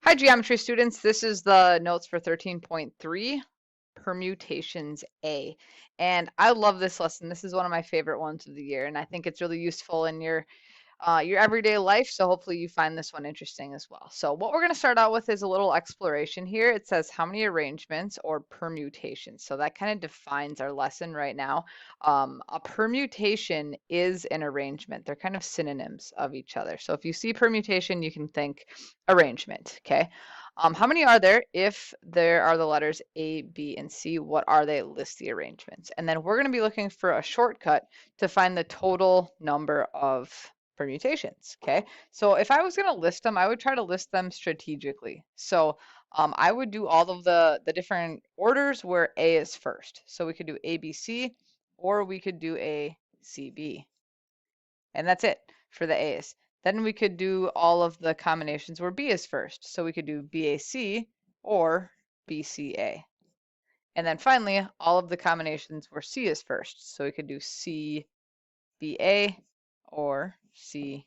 Hi, geometry students. This is the notes for 13.3, Permutations A. And I love this lesson. This is one of my favorite ones of the year, and I think it's really useful in your everyday life. So hopefully you find this one interesting as well. So what we're going to start out with is a little exploration here. It says how many arrangements or permutations. So that kind of defines our lesson right now. A permutation is an arrangement. They're kind of synonyms of each other. So if you see permutation, you can think arrangement. Okay. How many are there? If there are the letters A, B, and C, what are they? List the arrangements. And then we're going to be looking for a shortcut to find the total number of permutations. Okay, so if I was going to list them, I would try to list them strategically. So I would do all of the different orders where A is first. So we could do ABC, or we could do ACB, and that's it for the A's. Then we could do all of the combinations where B is first. So we could do BAC or BCA. And then finally, all of the combinations where C is first. So we could do CBA or CAB,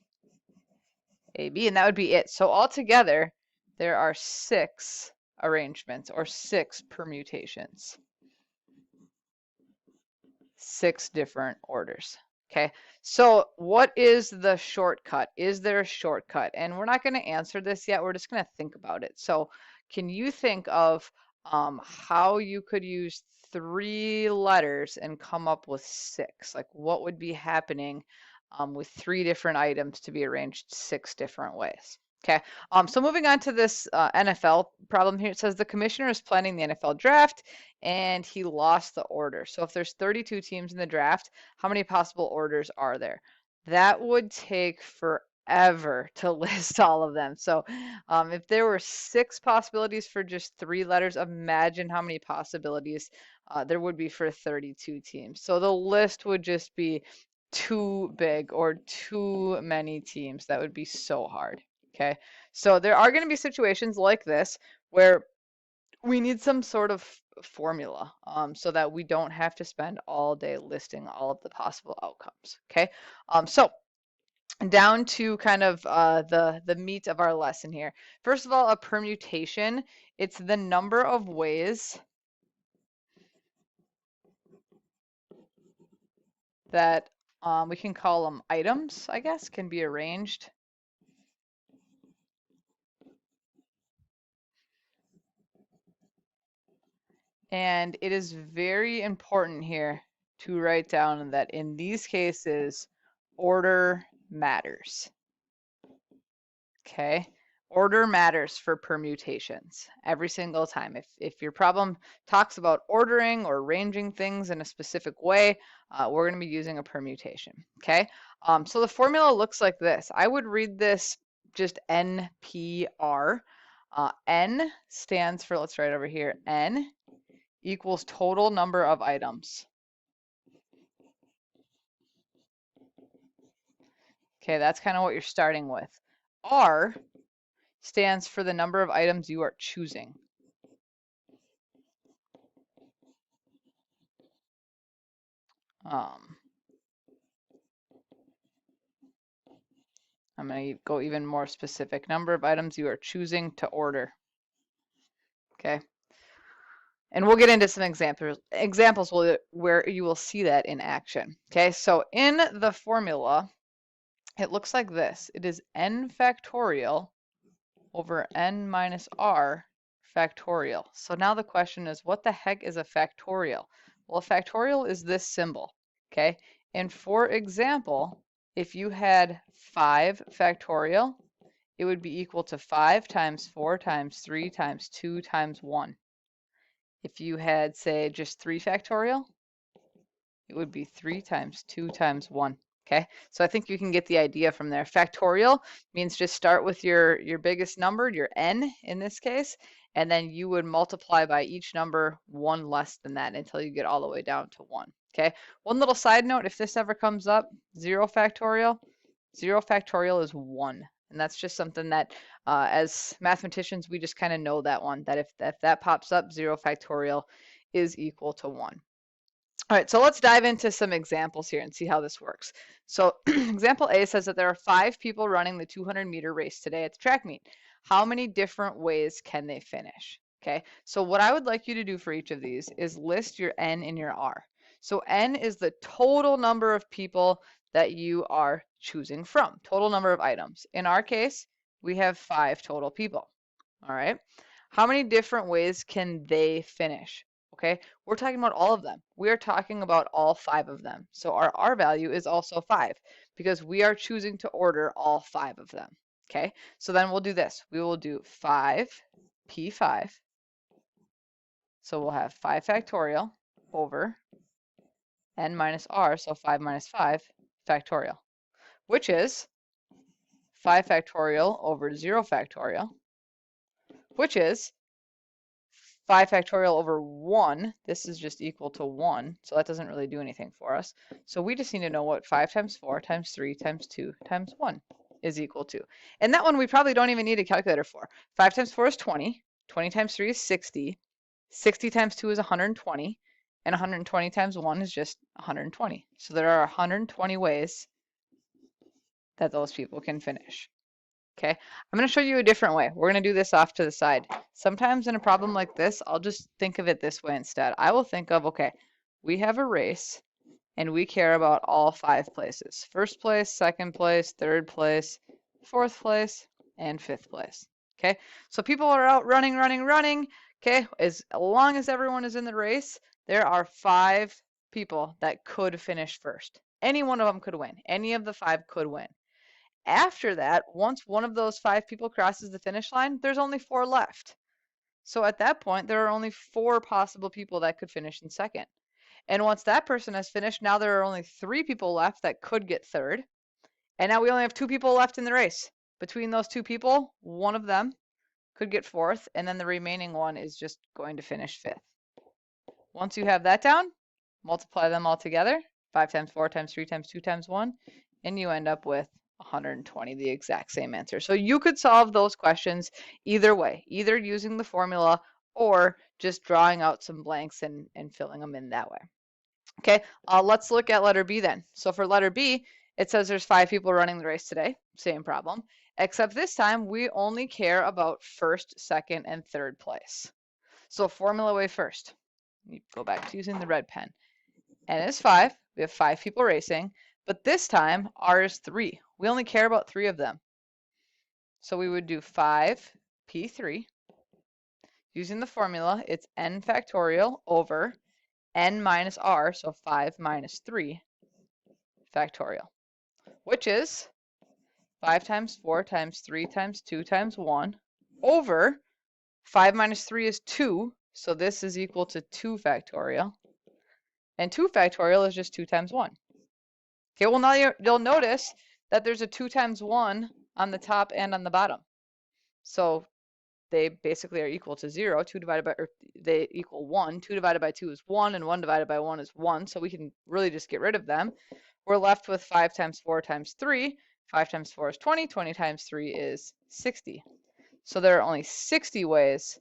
and that would be it. So altogether, there are 6 arrangements or 6 permutations, 6 different orders. Okay, so what is the shortcut? Is there a shortcut? And we're not going to answer this yet. We're just going to think about it. So can you think of how you could use 3 letters and come up with 6? Like what would be happening with 3 different items to be arranged 6 different ways? Okay, so moving on to this NFL problem here, it says the commissioner is planning the NFL draft and he lost the order. So if there's 32 teams in the draft, how many possible orders are there? That would take forever to list all of them. So if there were 6 possibilities for just 3 letters, imagine how many possibilities there would be for 32 teams. So the list would just be too big or too many teams. That would be so hard. Okay, so there are going to be situations like this where we need some sort of formula so that we don't have to spend all day listing all of the possible outcomes. Okay, so down to kind of the meat of our lesson here. First of all, a permutation, it's the number of ways that we can call them items, I guess, can be arranged. And it is very important here to write down that in these cases, order matters. Okay, order matters for permutations every single time. If your problem talks about ordering or arranging things in a specific way, we're going to be using a permutation. Okay, so the formula looks like this. I would read this just NPR. N stands for, let's write over here, N equals total number of items. Okay, that's kind of what you're starting with. R stands for the number of items you are choosing. I'm going to go even more specific. Number of items you are choosing to order. Okay. And we'll get into some examples where you will see that in action. Okay, so in the formula, it looks like this. It is n factorial over n minus r factorial. So now the question is, what the heck is a factorial? Well, a factorial is this symbol, okay? And for example, if you had 5 factorial, it would be equal to 5 times 4 times 3 times 2 times 1. If you had, say, just 3 factorial, it would be 3 times 2 times 1. Okay, so I think you can get the idea from there. Factorial means just start with your biggest number, your n in this case, and then you would multiply by each number 1 less than that until you get all the way down to 1. Okay, one little side note, if this ever comes up, 0 factorial is 1. And that's just something that as mathematicians, we just kind of know that one, that if that pops up, 0 factorial is equal to 1. All right, so let's dive into some examples here and see how this works. So example A says that there are 5 people running the 200-meter race today at the track meet. how many different ways can they finish? Okay, so what I would like you to do for each of these is list your N and your R. So N is the total number of people that you are choosing from, total number of items. In our case, we have 5 total people. All right. How many different ways can they finish? Okay, we're talking about all of them. We are talking about all 5 of them. So our R value is also 5 because we are choosing to order all 5 of them. Okay, so then we'll do this. We will do 5 P5. So we'll have 5 factorial over N minus R, so 5 minus 5 factorial, which is 5 factorial over 0 factorial, which is 5 factorial over 1. This is just equal to 1, so that doesn't really do anything for us. So we just need to know what 5 times 4 times 3 times 2 times 1 is equal to. And that one we probably don't even need a calculator for. 5 times 4 is 20. 20 times 3 is 60. 60 times 2 is 120. And 120 times 1 is just 120. So there are 120 ways that those people can finish. Okay, I'm going to show you a different way. We're going to do this off to the side. Sometimes in a problem like this, I'll just think of it this way instead. I will think of, okay, we have a race and we care about all 5 places. First place, second place, third place, fourth place, and fifth place. Okay, so people are out running, running, running. Okay, as long as everyone is in the race, there are 5 people that could finish first. Any one of them could win. Any of the 5 could win. After that, once one of those 5 people crosses the finish line, there's only 4 left. So at that point, there are only 4 possible people that could finish in second. And once that person has finished, now there are only 3 people left that could get third. And now we only have 2 people left in the race. Between those 2 people, one of them could get fourth, and then the remaining one is just going to finish fifth. Once you have that down, multiply them all together, 5 times 4 times 3 times 2 times 1, and you end up with 120, the exact same answer. So you could solve those questions either way, either using the formula or just drawing out some blanks and filling them in that way. Okay, let's look at letter B then. So for letter B, it says there's 5 people running the race today, same problem, except this time we only care about first, second, and third place. So formula way first. You go back to using the red pen. N is 5, we have 5 people racing, but this time R is 3. We only care about 3 of them. So we would do 5 P3. Using the formula, it's N factorial over N minus R, so 5 minus 3 factorial, which is 5 times 4 times 3 times 2 times 1 over 5 minus 3 is 2, so this is equal to 2 factorial. And 2 factorial is just 2 times 1. Okay, well now you'll notice that there's a 2 times 1 on the top and on the bottom. So they basically are equal to 0. 2 divided by, or they equal 1. 2 divided by 2 is 1, and 1 divided by 1 is 1. So we can really just get rid of them. We're left with 5 times 4 times 3. 5 times 4 is 20. 20 times 3 is 60. So there are only 60 ways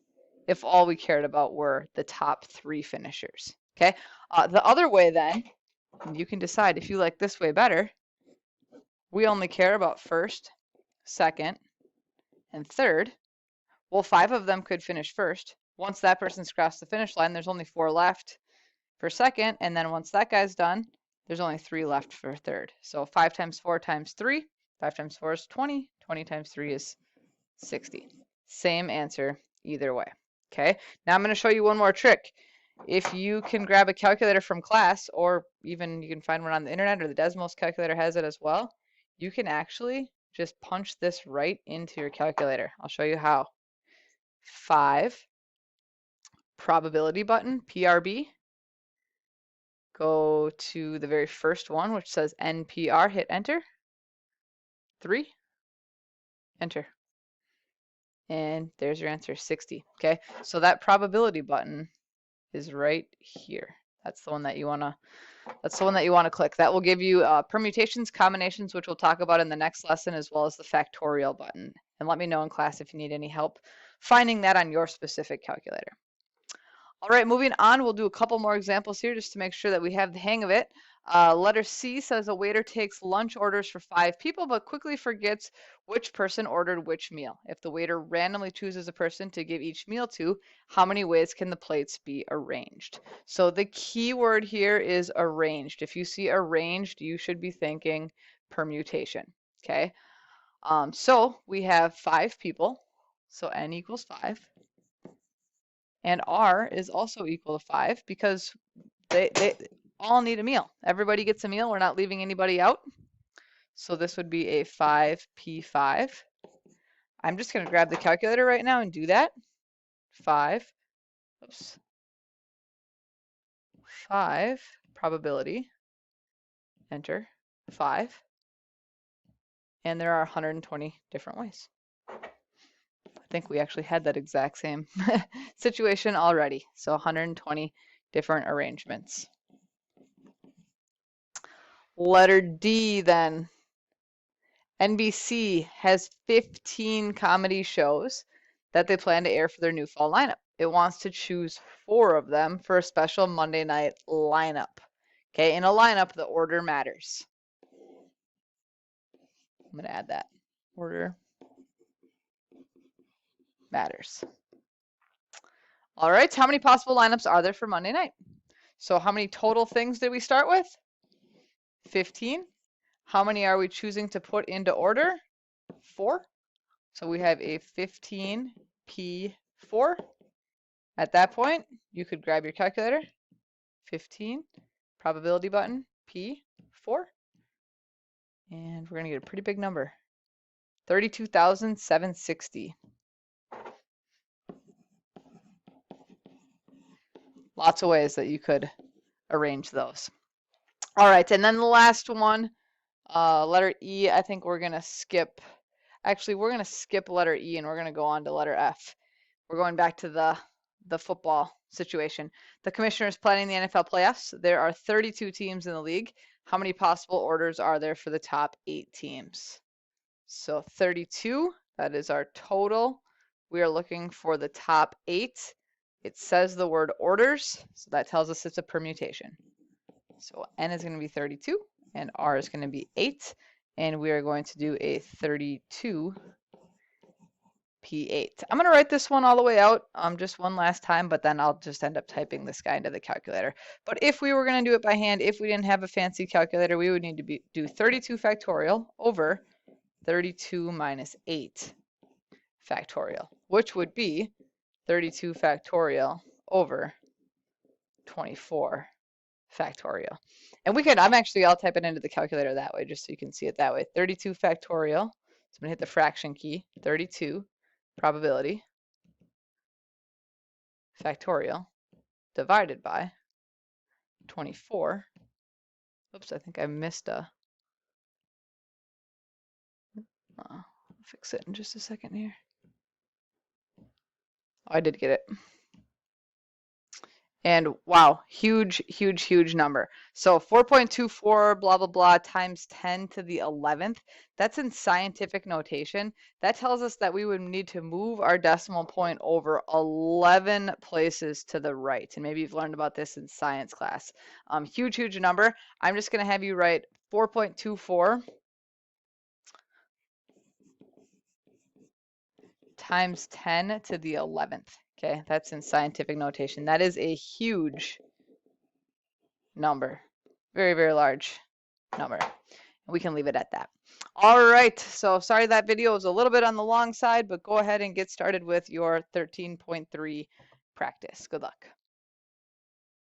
if all we cared about were the top 3 finishers. Okay, the other way then, you can decide if you like this way better. We only care about first, second, and third. Well, 5 of them could finish first. Once that person's crossed the finish line, there's only 4 left for second, and then once that guy's done, there's only 3 left for third. So 5 times 4 times 3, 5 times 4 is 20, 20 times 3 is 60. Same answer either way. Okay, now I'm going to show you one more trick. If you can grab a calculator from class, or even you can find one on the internet, or the Desmos calculator has it as well, you can actually just punch this right into your calculator. I'll show you how. 5, probability button, PRB. Go to the very first one, which says NPR, hit enter. 3, enter. And there's your answer, 60. Okay, so that probability button is right here. That's the one that you wanna click. That will give you permutations, combinations, which we'll talk about in the next lesson, as well as the factorial button. And let me know in class if you need any help finding that on your specific calculator. All right, moving on, we'll do a couple more examples here just to make sure that we have the hang of it. Letter C says a waiter takes lunch orders for 5 people, but quickly forgets which person ordered which meal. If the waiter randomly chooses a person to give each meal to, how many ways can the plates be arranged? So the key word here is arranged. If you see arranged, you should be thinking permutation. Okay. So we have 5 people. So n equals 5. And r is also equal to 5 because they all need a meal. Everybody gets a meal. We're not leaving anybody out. So this would be a 5p5. I'm just going to grab the calculator right now and do that. 5, oops, 5 probability, enter, 5. And there are 120 different ways. I think we actually had that exact same situation already. So 120 different arrangements. Letter D then. NBC has 15 comedy shows that they plan to air for their new fall lineup. It wants to choose 4 of them for a special Monday night lineup. Okay, in a lineup, the order matters. I'm going to add that. Order matters. All right, how many possible lineups are there for Monday night? So how many total things did we start with? 15. How many are we choosing to put into order? 4. So we have a 15p4. At that point, you could grab your calculator, 15, probability button, p4, and we're going to get a pretty big number, 32,760. Lots of ways that you could arrange those. All right, and then the last one, letter E, I think we're going to skip. Actually, we're going to skip letter E and we're going to go on to letter F. We're going back to the football situation. The commissioner is planning the NFL playoffs. There are 32 teams in the league. How many possible orders are there for the top 8 teams? So 32, that is our total. We are looking for the top 8. It says the word orders, so that tells us it's a permutation. So n is going to be 32 and r is going to be 8, and we are going to do a 32 P8. I'm going to write this one all the way out just one last time, but then I'll just end up typing this guy into the calculator. But if we were going to do it by hand, if we didn't have a fancy calculator, we would need to do 32 factorial over 32 minus 8 factorial, which would be 32 factorial over 24 factorial. And we could, I'll type it into the calculator that way, just so you can see it that way. 32 factorial, so I'm going to hit the fraction key, 32 probability factorial divided by 24. Oops, I think I missed a. I'll fix it in just a second here. Oh, I did get it. And wow, huge, huge, huge number. So 4.24 blah, blah, blah times 10 to the 11th. That's in scientific notation. That tells us that we would need to move our decimal point over 11 places to the right. And maybe you've learned about this in science class. Huge, huge number. I'm just going to have you write 4.24 times 10 to the 11th. Okay, that's in scientific notation. That is a huge number. Very, very large number. We can leave it at that. All right, so sorry that video was a little bit on the long side, but go ahead and get started with your 13.3 practice. Good luck.